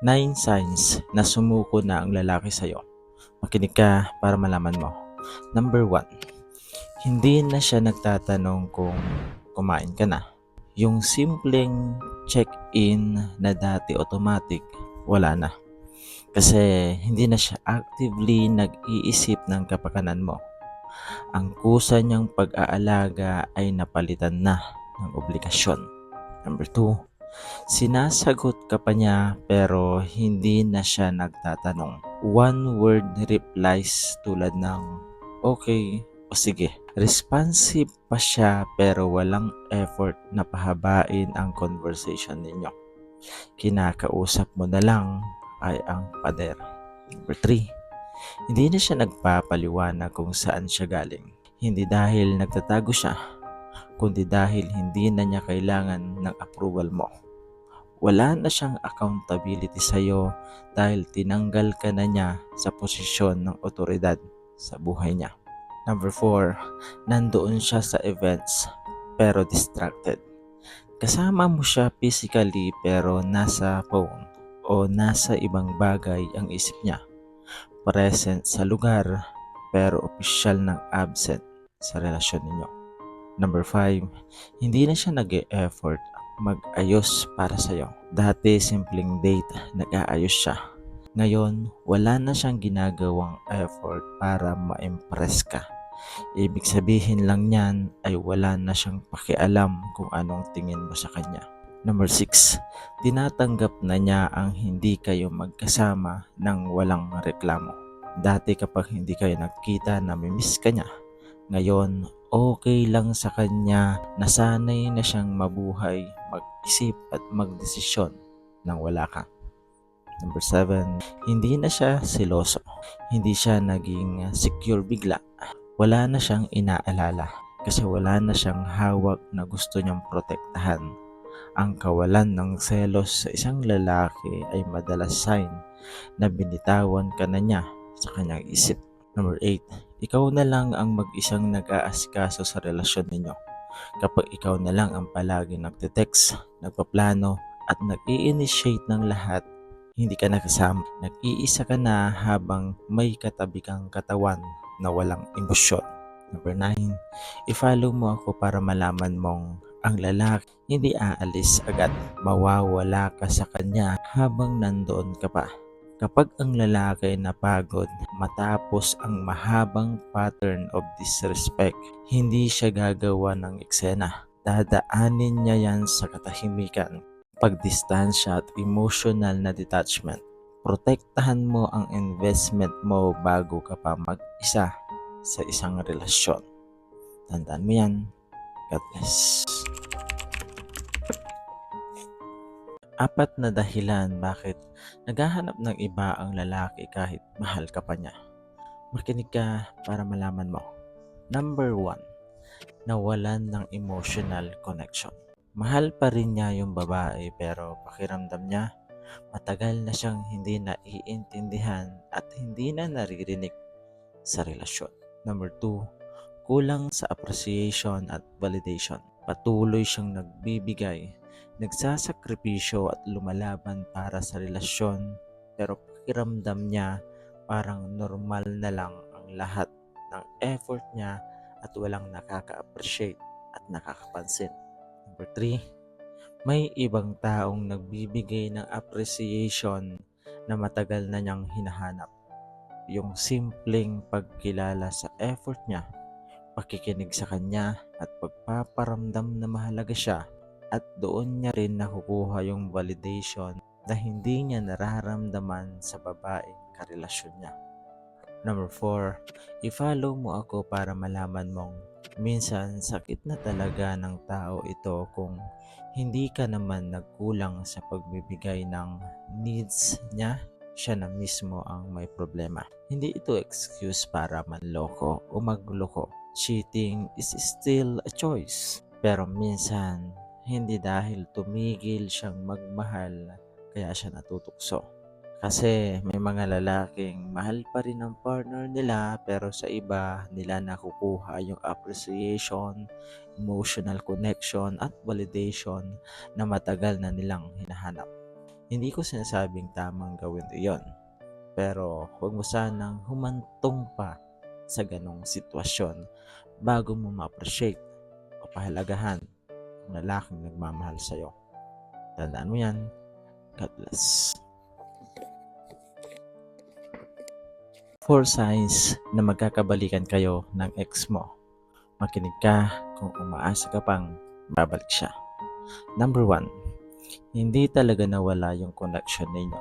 9 signs na sumuko na ang lalaki sa'yo. Makinig ka para malaman mo. Number 1, hindi na siya nagtatanong kung kumain ka na. Yung simpleng check-in na dati automatic, wala na. Kasi hindi na siya actively nag-iisip ng kapakanan mo. Ang kusa niyang pag-aalaga ay napalitan na ng obligasyon. Number 2, sinasagot ka pa niya pero hindi na siya nagtatanong. One word replies tulad ng okay o sige. Responsive pa siya pero walang effort na pahabain ang conversation ninyo. Kinakausap mo na lang ay ang pader. Number 3, hindi na siya nagpapaliwanag kung saan siya galing. Hindi dahil nagtatago siya, kundi dahil hindi na niya kailangan ng approval mo. Wala na siyang accountability sa iyo dahil tinanggal ka na niya sa posisyon ng otoridad sa buhay niya. Number 4, nandoon siya sa events pero distracted. Kasama mo siya physically pero nasa phone o nasa ibang bagay ang isip niya. Present sa lugar pero opisyal ng absent sa relasyon ninyo. Number 5, hindi na siya nag-e-effort mag-ayos para sa'yo. Dati simpleng date, nag-aayos siya. Ngayon, wala na siyang ginagawang effort para ma-impress ka. Ibig sabihin lang niyan ay wala na siyang pakialam kung anong tingin mo sa kanya. Number 6, tinatanggap na niya ang hindi kayo magkasama ng walang reklamo. Dati kapag hindi kayo nagkita, namimiss ka niya. Ngayon, okay lang sa kanya, nasanay na siyang mabuhay, mag-isip at magdesisyon nang wala ka. Number 7, hindi na siya seloso. Hindi siya naging secure bigla. Wala na siyang inaalala kasi wala na siyang hawak na gusto niyang protektahan. Ang kawalan ng selos sa isang lalaki ay madalas sign na binitawan ka na niya sa kanyang isip. Number 8, ikaw na lang ang mag-isang nag-aasikaso sa relasyon ninyo. Kapag ikaw na lang ang palagi nagte-text, nagpaplano at nag-i-initiate ng lahat, hindi ka nakasama. Nag-iisa ka na habang may katabi kang katawan na walang emosyon. Number 9, i-follow mo ako para malaman mong ang lalaki hindi aalis agad. Mawawala ka sa kanya habang nandoon ka pa. Kapag ang lalaki ay napagod matapos ang mahabang pattern of disrespect, hindi siya gagawa ng eksena. Dadaanin niya yan sa katahimikan, pagdistansya at emotional na detachment. Protektahan mo ang investment mo bago ka pa mag-isa sa isang relasyon. Tandaan mo yan. God bless. 4 na dahilan bakit naghahanap ng iba ang lalaki kahit mahal ka pa niya. Makinig ka para malaman mo. Number 1, nawalan ng emotional connection. Mahal pa rin niya yung babae pero pakiramdam niya matagal na siyang hindi naiintindihan at hindi na naririnig sa relasyon. Number 2, kulang sa appreciation at validation. Patuloy siyang nagbibigay, nagsasakripisyo at lumalaban para sa relasyon pero pakiramdam niya parang normal na lang ang lahat ng effort niya at walang nakaka-appreciate at nakakapansin. Number 3, may ibang taong nagbibigay ng appreciation na matagal na niyang hinahanap. Yung simpleng pagkilala sa effort niya, pakikinig sa kanya at pagpaparamdam na mahalaga siya, at doon niya rin nakukuha yung validation na hindi niya nararamdaman sa babaeng karelasyon niya. Number 4, i-follow mo ako para malaman mong minsan sakit na talaga ng tao ito kung hindi ka naman nagkulang sa pagbibigay ng needs niya, siya na mismo ang may problema. Hindi ito excuse para manloko o magloko. Cheating is still a choice. Pero minsan, hindi dahil tumigil siyang magmahal kaya siya natutukso. Kasi may mga lalaking mahal pa rin ang partner nila pero sa iba nila nakukuha yung appreciation, emotional connection at validation na matagal na nilang hinahanap. Hindi ko sinasabing tamang gawin iyon, pero huwag mo sanang humantong pa sa ganong sitwasyon bago mo ma-appreciate o pahalagahan ang lalaking nagmamahal sa'yo. Tandaan mo yan. God bless. 4 signs na magkakabalikan kayo ng ex mo. Makinig ka kung umaasa ka pang babalik siya. Number 1, hindi talaga nawala yung connection ninyo.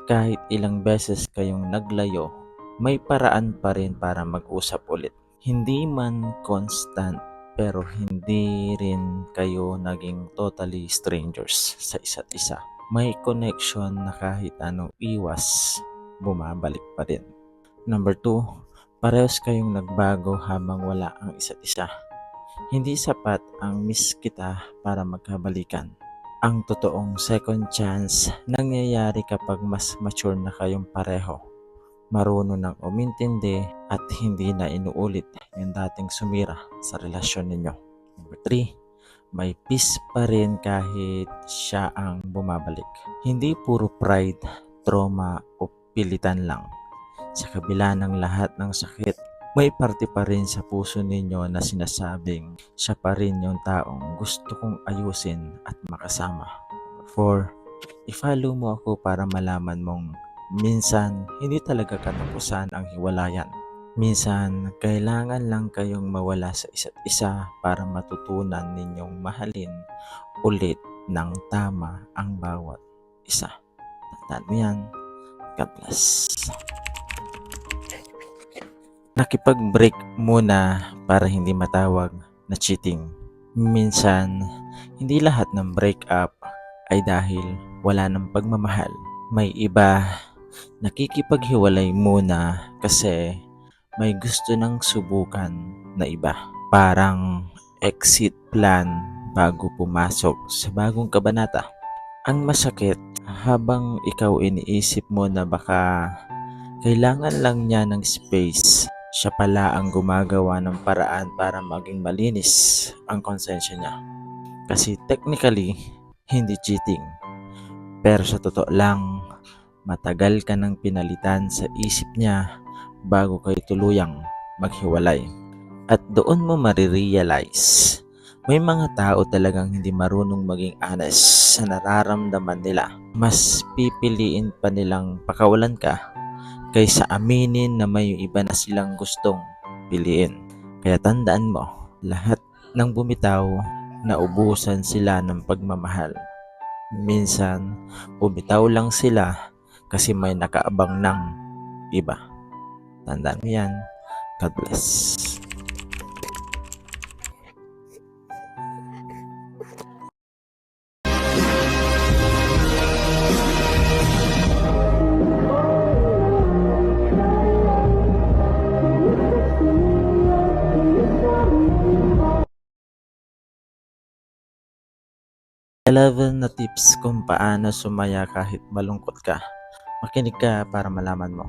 Kahit ilang beses kayong naglayo, may paraan pa rin para mag-usap ulit. Hindi man constant, pero hindi rin kayo naging totally strangers sa isa't isa. May connection na kahit anong iwas, bumabalik pa rin. Number 2, parehas kayong nagbago habang wala ang isa't isa. Hindi sapat ang miss kita para magkabalikan. Ang totoong second chance nangyayari kapag mas mature na kayong pareho. Marunong nang umintindi at hindi na inuulit yung dating sumira sa relasyon ninyo. Number 3, may peace pa rin kahit siya ang bumabalik. Hindi puro pride, trauma o pilitan lang. Sa kabila ng lahat ng sakit, may parte pa rin sa puso ninyo na sinasabing siya pa rin yung taong gusto kong ayusin at makasama. 4, i-follow mo ako para malaman mong minsan hindi talaga katapusan ang hiwalayan. Minsan, kailangan lang kayong mawala sa isa't isa para matutunan ninyong mahalin ulit ng tama ang bawat isa. Tandaan mo yan. God bless. Nakipag-break muna para hindi matawag na cheating. Minsan, hindi lahat ng breakup ay dahil wala ng pagmamahal. May iba nakikipaghiwalay muna kasi may gusto ng subukan na iba. Parang exit plan bago pumasok sa bagong kabanata. Ang masakit, habang ikaw iniisip mo na baka kailangan lang niya ng space, siya pala ang gumagawa ng paraan para maging malinis ang konsensya niya. Kasi technically, hindi cheating. Pero sa totoo lang, matagal ka nang pinalitan sa isip niya bago kayo tuluyang maghiwalay. At doon mo marirealize, may mga tao talagang hindi marunong maging honest sa nararamdaman nila. Mas pipiliin pa nilang pakawalan ka kaysa aminin na may iba na silang gustong piliin. Kaya tandaan mo, lahat ng bumitaw, naubusan sila ng pagmamahal. Minsan, bumitaw lang sila kasi may nakaabang ng iba. Tandaan mo yan. God bless. Level na tips kung paano sumaya kahit malungkot ka. Makinig ka para malaman mo.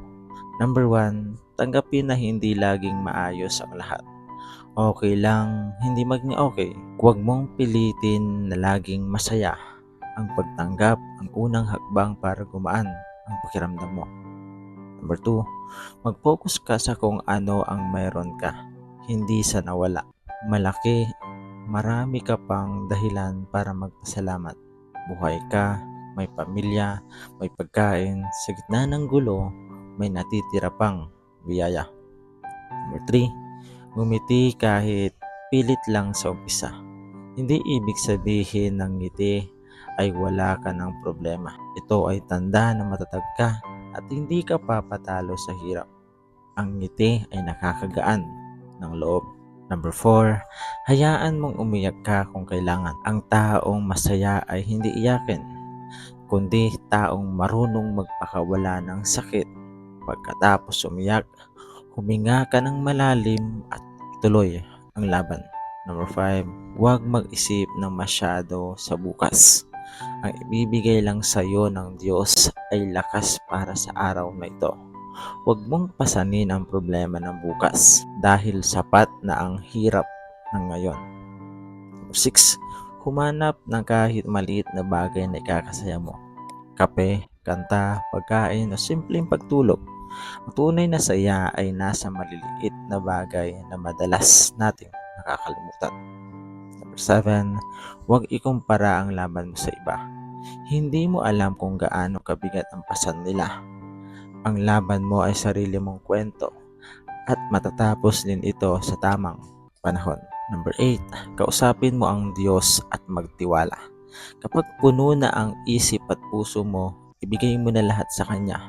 Number 1, tanggapin na hindi laging maayos ang lahat. Okay lang hindi maging okay. Huwag mong pilitin na laging masaya. Ang pagtanggap ang unang hakbang para gumaan ang pakiramdam mo. Number 2, mag-focus ka sa kung ano ang mayroon ka, hindi sa nawala. Marami ka pang dahilan para magpasalamat. Buhay ka, may pamilya, may pagkain, sa gitna ng gulo, may natitira pang biyaya. Number 3, ngumiti kahit pilit lang sa umpisa. Hindi ibig sabihin ng ngiti ay wala ka ng problema. Ito ay tanda na matatag ka at hindi ka papatalo sa hirap. Ang ngiti ay nakakagaan ng loob. Number 4, hayaan mong umiyak ka kung kailangan. Ang taong masaya ay hindi iyakin, kundi taong marunong magpakawala ng sakit. Pagkatapos umiyak, huminga ka ng malalim at ituloy ang laban. Number 5, huwag mag-isip ng masyado sa bukas. Ang ibibigay lang sa iyo ng Diyos ay lakas para sa araw na ito. Huwag mong pasanin ang problema ng bukas dahil sapat na ang hirap ng ngayon. Number 6, humanap ng kahit maliit na bagay na ikakasaya mo. kape, kanta, pagkain o simpleng pagtulog. Ang tunay na saya ay nasa maliliit na bagay na madalas nating nakakalimutan. Number 7, huwag ikumpara ang laban mo sa iba. Hindi mo alam kung gaano kabigat ang pasan nila. Ang laban mo ay sarili mong kwento at matatapos din ito sa tamang panahon. Number 8, kausapin mo ang Diyos at magtiwala. Kapag puno na ang isip at puso mo, ibigay mo na lahat sa Kanya.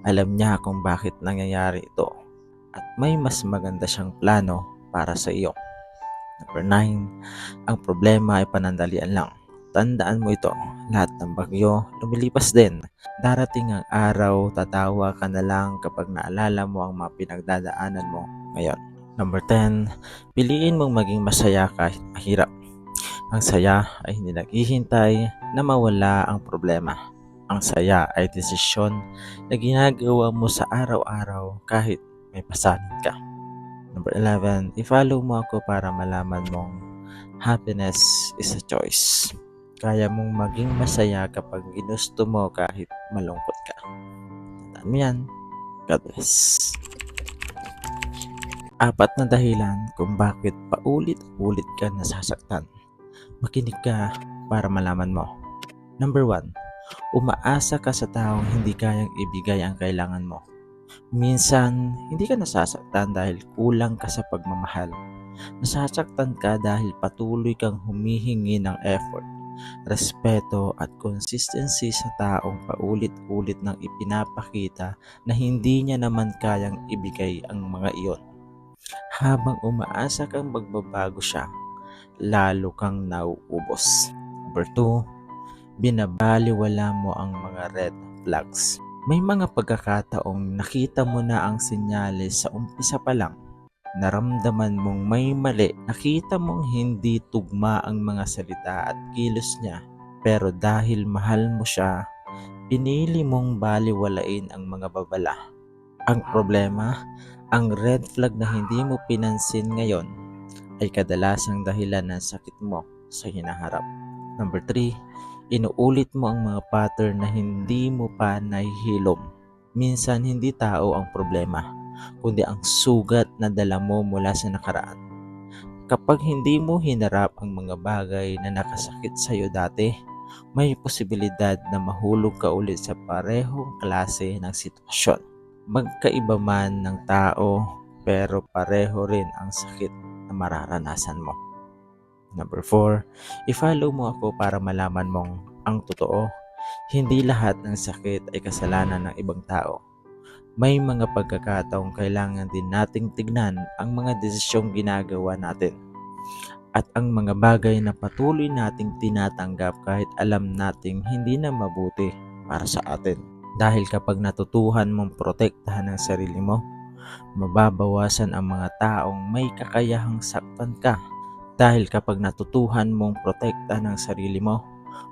Alam niya kung bakit nangyayari ito at may mas maganda siyang plano para sa iyo. Number 9, ang problema ay panandalian lang. Tandaan mo ito, lahat ng bagyo lumilipas din. Darating ang araw, tatawa ka na lang kapag naalala mo ang mga pinagdadaanan mo ngayon. Number 10, piliin mong maging masaya kahit mahirap. Ang saya ay hindi naghihintay na mawala ang problema. Ang saya ay desisyon na ginagawa mo sa araw-araw kahit may pasanin ka. Number 11, i-follow mo ako para malaman mong happiness is a choice. Kaya mong maging masaya kapag ginusto mo kahit malungkot ka. Tandaan mo yan. God bless. 4 na dahilan kung bakit paulit-ulit ka nasasaktan. Makinig ka para malaman mo. Number 1, umaasa ka sa taong hindi kayang ibigay ang kailangan mo. Minsan, hindi ka nasasaktan dahil kulang ka sa pagmamahal. Nasasaktan ka dahil patuloy kang humihingi ng effort, respeto at consistency sa taong paulit-ulit nang ipinapakita na hindi niya naman kayang ibigay ang mga iyon. Habang umaasa kang magbabago siya, lalo kang nauubos. Number 2, binabaliwala mo ang mga red flags. May mga pagkakataong nakita mo na ang senyales sa umpisa pa lang. Naramdaman mong may mali, nakita mong hindi tugma ang mga salita at kilos niya. Pero dahil mahal mo siya, pinili mong baliwalain ang mga babala. Ang problema, ang red flag na hindi mo pinansin ngayon ay kadalasang dahilan ng sakit mo sa hinaharap. Number 3, inuulit mo ang mga pattern na hindi mo pa nahihilom. Minsan hindi tao ang problema, kundi ang sugat na dala mo mula sa nakaraan. Kapag hindi mo hinarap ang mga bagay na nakasakit sa iyo dati, may posibilidad na mahulog ka ulit sa parehong klase ng sitwasyon. Magkaiba man ng tao, pero pareho rin ang sakit na mararanasan mo. Number 4, i-follow mo ako para malaman mong ang totoo. Hindi lahat ng sakit ay kasalanan ng ibang tao. May mga pagkakataong kailangan din nating tignan ang mga desisyong ginagawa natin at ang mga bagay na patuloy nating tinatanggap kahit alam nating hindi na mabuti para sa atin. Dahil kapag natutuhan mong protektahan ang sarili mo, mababawasan ang mga taong may kakayahang saktan ka. Dahil kapag natutuhan mong protektahan ang sarili mo,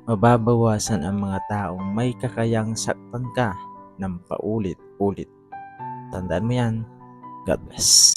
mababawasan ang mga taong may kakayahang saktan ka ng paulit-ulit. Tandaan mo yan. God bless.